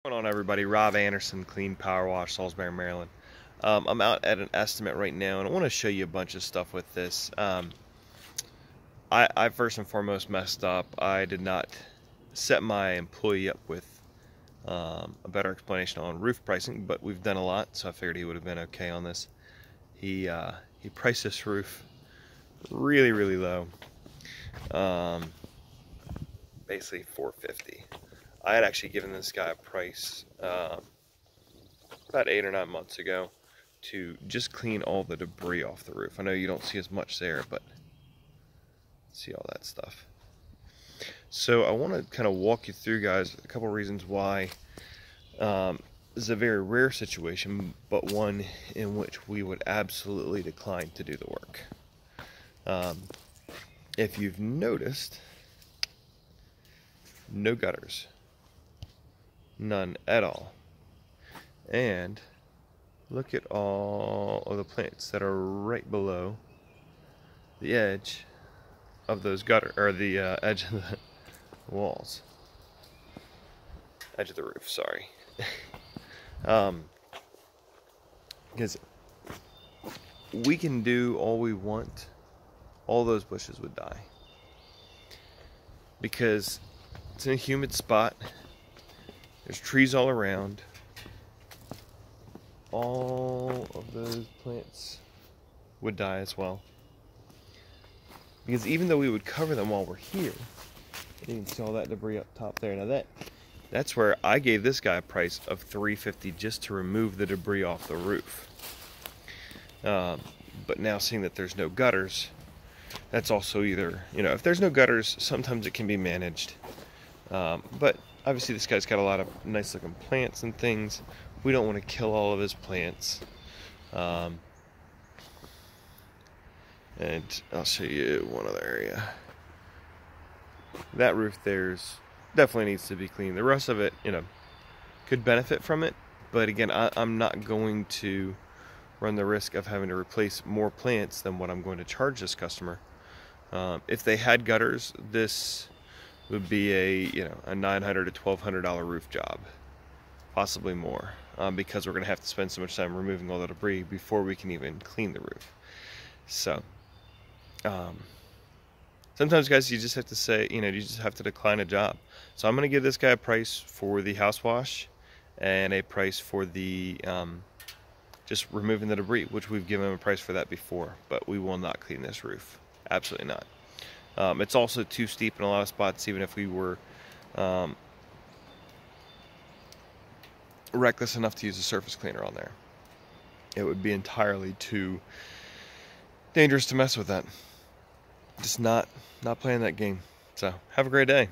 What's going on, everybody? Rob Anderson, Clean Power Wash, Salisbury, Maryland. I'm out at an estimate right now, and I want to show you a bunch of stuff with this. I first and foremost messed up. I did not set my employee up with a better explanation on roof pricing, but we've done a lot, so I figured he would have been okay on this. He priced this roof really, really low, basically $450. I had actually given this guy a price about 8 or 9 months ago to just clean all the debris off the roof. I know you don't see as much there, but see all that stuff. So I want to kind of walk you through, guys, a couple reasons why this is a very rare situation, but one in which we would absolutely decline to do the work. If you've noticed, no gutters. None at all. And look at all of the plants that are right below the edge of those gutter, or the edge of the walls. Edge of the roof, sorry. Because we can do all we want, all those bushes would die. Because it's in a humid spot. There's trees all around. All of those plants would die as well. Because even though we would cover them while we're here, you can see all that debris up top there. Now that's where I gave this guy a price of $350 just to remove the debris off the roof. But now seeing that there's no gutters, that's also either, if there's no gutters, sometimes it can be managed. But obviously this guy's got a lot of nice looking plants and things. We don't want to kill all of his plants. And I'll show you one other area. That roof there's definitely needs to be cleaned. The rest of it, could benefit from it. But again, I'm not going to run the risk of having to replace more plants than what I'm going to charge this customer. If they had gutters, this would be a $900 to $1,200 roof job, possibly more, because we're going to have to spend so much time removing all the debris before we can even clean the roof. So sometimes, guys, you just have to say, you just have to decline a job. So I'm going to give this guy a price for the house wash and a price for the just removing the debris, which we've given him a price for that before, but we will not clean this roof. Absolutely not. It's also too steep in a lot of spots. Even if we were reckless enough to use a surface cleaner on there, it would be entirely too dangerous to mess with that. Just not playing that game. So have a great day.